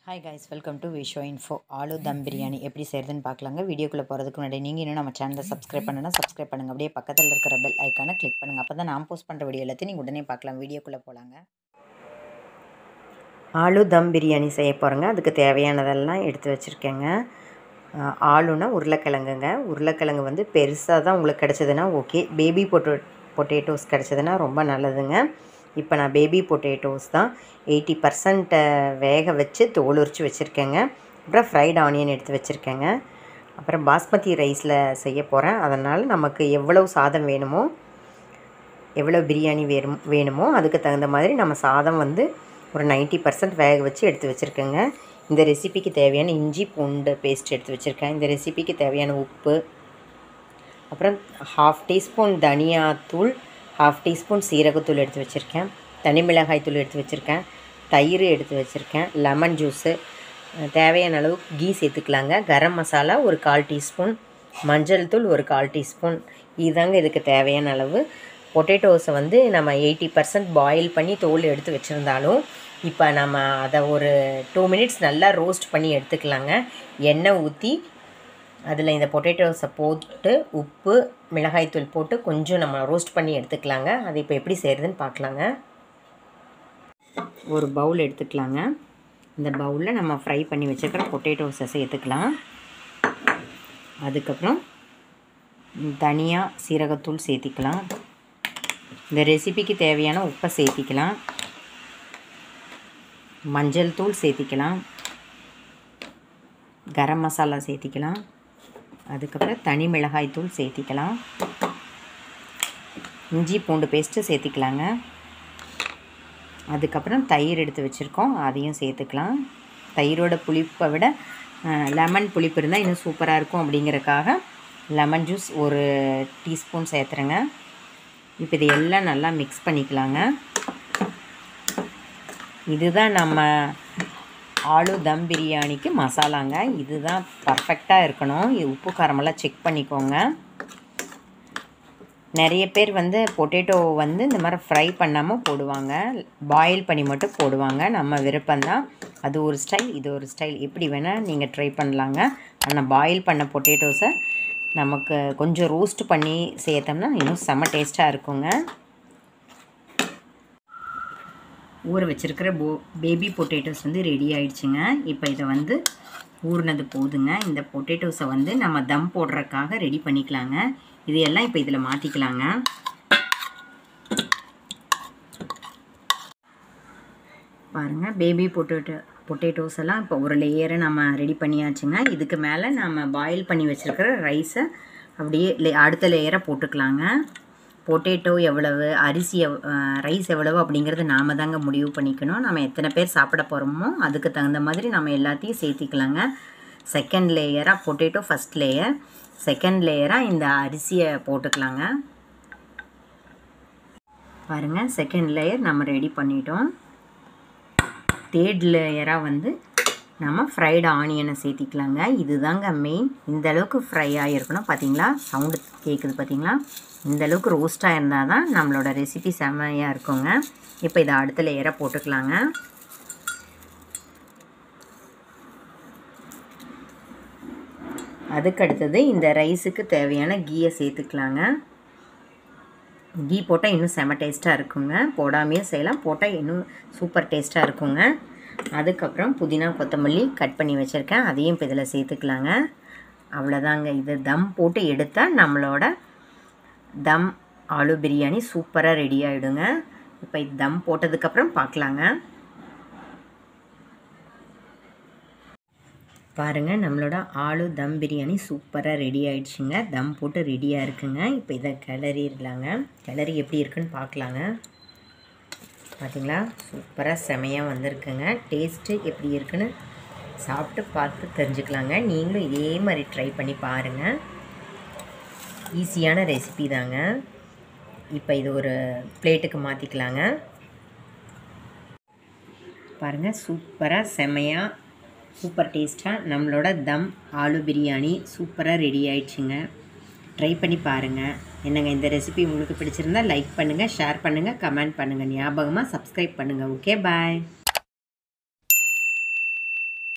Hi guys, welcome to விஷோ info. Aloo dum biryani எப்படி செய்கிறதுன்னு பார்க்கலாங்க. வீடியோக்குள்ளே போகிறதுக்கு முன்னாடி நீங்கள் இன்னும் நம்ம சேனலை சப்ஸ்கிரைப் பண்ணுங்கள். அப்படியே பக்கத்தில் இருக்கிற பெல் ஐக்கானை கிளிக் பண்ணுங்கள். அப்போ தான் நான் போஸ்ட் பண்ணுற வீடியோ எல்லாத்தையும் நீங்கள் உடனே பார்க்கலாம். வீடியோக்குள்ளே போகலாங்க. ஆலு தம் பிரியாணி செய்ய போகிறேங்க. அதுக்கு தேவையானதெல்லாம் எடுத்து வச்சுருக்கேங்க. ஆலுனா உருளைக்கிழங்குங்க. உருளைக்கிழங்கு வந்து பெருசாக தான் உங்களுக்கு கிடச்சதுன்னா ஓகே. பேபி பொட்டேட்டோஸ் கிடச்சதுன்னா ரொம்ப நல்லதுங்க. இப்போ நான் பேபி பொட்டேட்டோஸ் தான் 80% வேக வச்சு தோல் உரித்து வச்சுருக்கேங்க. அப்புறம் ஃப்ரைட் ஆனியன் எடுத்து வச்சுருக்கேங்க. அப்புறம் பாஸ்மதி ரைஸில் செய்ய போகிறேன். அதனால் நமக்கு எவ்வளோ சாதம் வேணுமோ, எவ்வளோ பிரியாணி வேணுமோ அதுக்கு தகுந்த மாதிரி நம்ம சாதம் வந்து ஒரு 90% வேக வச்சு எடுத்து வச்சுருக்கேங்க. இந்த ரெசிபிக்கு தேவையான இஞ்சி பூண்டு பேஸ்ட் எடுத்து வச்சுருக்கேன். இந்த ரெசிபிக்கு தேவையான உப்பு, அப்புறம் 1/2 டீஸ்பூன் தனியாத்தூள், 1/2 டீஸ்பூன் சீரகத்தூள் எடுத்து வச்சுருக்கேன். தனி மிளகாய் தூள் எடுத்து வச்சுருக்கேன். தயிர் எடுத்து வச்சுருக்கேன். லெமன் ஜூஸு, தேவையான அளவு கீ சேர்த்துக்கலாங்க. கரம் மசாலா ஒரு 1/4 டீஸ்பூன், மஞ்சள் தூள் ஒரு 1/4 டீஸ்பூன். இதுதாங்க இதுக்கு தேவையான அளவு. பொட்டேட்டோஸை வந்து நம்ம 80% பாயில் பண்ணி தோல் எடுத்து வச்சுருந்தாலும் இப்போ நம்ம அதை ஒரு 2 மினிட்ஸ் நல்லா ரோஸ்ட் பண்ணி எடுத்துக்கலாங்க. எண்ணெய் ஊற்றி அதில் இந்த பொட்டேட்டோஸை போட்டு உப்பு மிளகாய்த்தூள் போட்டு கொஞ்சம் நம்ம ரோஸ்ட் பண்ணி எடுத்துக்கலாங்க. அது இப்போ எப்படி செய்கிறதுன்னு பார்க்கலாங்க. ஒரு பவுல் எடுத்துக்கலாங்க. இந்த பவுலில் நம்ம ஃப்ரை பண்ணி வச்சுருக்கிற பொட்டேட்டோஸை சேர்த்துக்கலாம். அதுக்கப்புறம் தனியாக சீரகத்தூள் சேர்த்திக்கலாம். இந்த ரெசிபிக்கு தேவையான உப்பை சேர்த்திக்கலாம். மஞ்சள் தூள் சேர்த்திக்கலாம். கரம் மசாலா சேர்த்திக்கலாம். அதுக்கப்புறம் தனி மிளகாய் தூள் சேர்த்திக்கலாம். இஞ்சி பூண்டு பேஸ்ட்டு சேர்த்திக்கலாங்க. அதுக்கப்புறம் தயிர் எடுத்து வச்சுருக்கோம், அதையும் சேர்த்துக்கலாம். தயிரோட புளிப்பை விட லெமன் புளிப்பு இருந்தால் இன்னும் சூப்பராக இருக்கும். அப்படிங்கிறக்காக லெமன் ஜூஸ் ஒரு டீஸ்பூன் சேர்த்துறேங்க. இப்போ இது எல்லாம் நல்லா மிக்ஸ் பண்ணிக்கலாங்க. இதுதான் நம்ம ஆலு தம் பிரியாணிக்கு மசாலாங்க. இதுதான் பர்ஃபெக்டாக இருக்கணும். இது உப்பு காரமெல்லாம் செக் பண்ணிக்கோங்க. நிறைய பேர் வந்து பொட்டேட்டோ வந்து இந்த மாதிரி ஃப்ரை பண்ணாமல் போடுவாங்க, பாயில் பண்ணி மட்டும் போடுவாங்க. நம்ம விருப்பம்தான். அது ஒரு ஸ்டைல், இது ஒரு ஸ்டைல். எப்படி வேணால் நீங்கள் ட்ரை பண்ணலாங்க. ஆனால் பாயில் பண்ண பொட்டேட்டோஸை நமக்கு கொஞ்சம் ரோஸ்ட் பண்ணி சேர்த்தோம்னா இன்னும் செம்ம டேஸ்ட்டாக இருக்குங்க. ஊற வச்சுருக்கிற பேபி பொட்டேட்டோஸ் வந்து ரெடி ஆகிடுச்சுங்க. இப்போ இதை வந்து ஊறினது போதுங்க. இந்த பொட்டேட்டோஸை வந்து நம்ம தம் போடுறதுக்காக ரெடி பண்ணிக்கலாங்க. இதையெல்லாம் இப்போ இதில் மாற்றிக்கலாங்க. பாருங்கள், பேபி பொட்டேட்டோஸ் எல்லாம் இப்போ ஒரு லேயரை நம்ம ரெடி பண்ணியாச்சுங்க. இதுக்கு மேலே நம்ம பாயில் பண்ணி வச்சுருக்கிற ரைஸை அப்படியே அடுத்த லேயரை போட்டுக்கலாங்க. பொட்டேட்டோ எவ்வளவு, அரிசி ரைஸ் எவ்வளவு அப்படிங்கிறது நாம் தாங்க முடிவு பண்ணிக்கணும். நம்ம எத்தனை பேர் சாப்பிட போகிறோமோ அதுக்கு தகுந்த மாதிரி நம்ம எல்லாத்தையும் சேர்த்திக்கலாங்க. செகண்ட் லேயராக பொட்டேட்டோ, ஃபஸ்ட் லேயர், செகண்ட் லேயராக இந்த அரிசியை போட்டுக்கலாங்க. பாருங்கள், செகண்ட் லேயர் நம்ம ரெடி பண்ணிட்டோம். தேர்ட் லேயராக வந்து நம்ம ஃப்ரைடு ஆனியனை சேர்த்திக்கலாங்க. இதுதாங்க மெயின். இந்த அளவுக்கு ஃப்ரை ஆகிருக்கணும். பார்த்தீங்களா, சவுண்டு கேட்குது பார்த்தீங்களா? இந்த அளவுக்கு ரோஸ்ட்டாக இருந்தால் தான் நம்மளோட ரெசிபி செம்மையாக இருக்குங்க. இப்போ இதை அடுத்த லேயராக போட்டுக்கலாங்க. அதுக்கடுத்தது இந்த ரைஸுக்கு தேவையான கீயை சேர்த்துக்கலாங்க. கீ போட்டால் இன்னும் செம்ம டேஸ்ட்டாக இருக்குங்க. போடாமையும் செய்யலாம், போட்டால் இன்னும் சூப்பர் டேஸ்ட்டாக இருக்குங்க. அதுக்கப்புறம் புதினா கொத்தமல்லி கட் பண்ணி வச்சுருக்கேன், அதையும் இப்போ இதில் சேர்த்துக்கலாங்க. அவ்வளோதாங்க. இது தம் போட்டு எடுத்தால் நம்மளோட தம் ஆலு பிரியாணி சூப்பராக ரெடி ஆகிடுங்க. இப்போ இது தம் போட்டதுக்கப்புறம் பார்க்கலாங்க. பாருங்கள், நம்மளோட ஆலு தம் பிரியாணி சூப்பராக ரெடி ஆகிடுச்சுங்க. தம் போட்டு ரெடியாக இருக்குங்க. இப்போ இதை கிளறிடலாங்க. கிளறி எப்படி இருக்குன்னு பார்க்கலாங்க. பார்த்தீங்களா, சூப்பராக செமையாக வந்திருக்குங்க. டேஸ்ட்டு எப்படி இருக்குன்னு சாப்பிட்டு பார்த்து தெரிஞ்சுக்கலாங்க. நீங்களும் இதே மாதிரி ட்ரை பண்ணி பாருங்கள். ஈஸியான ரெசிபி தாங்க. இப்போ இது ஒரு பிளேட்டுக்கு மாற்றிக்கலாங்க. பாருங்கள், சூப்பராக செமையாக சூப்பர் டேஸ்ட்டாக நம்மளோட தம் ஆலு பிரியாணி சூப்பராக ரெடி ஆயிடுச்சுங்க. ட்ரை பண்ணி பாருங்கள். என்னங்க, இந்த ரெசிபி உங்களுக்கு பிடிச்சிருந்தால் லைக் பண்ணுங்கள், ஷேர் பண்ணுங்கள், கமெண்ட் பண்ணுங்கள். ஞாபகமாக சப்ஸ்கிரைப் பண்ணுங்கள். ஓகே, பாய்.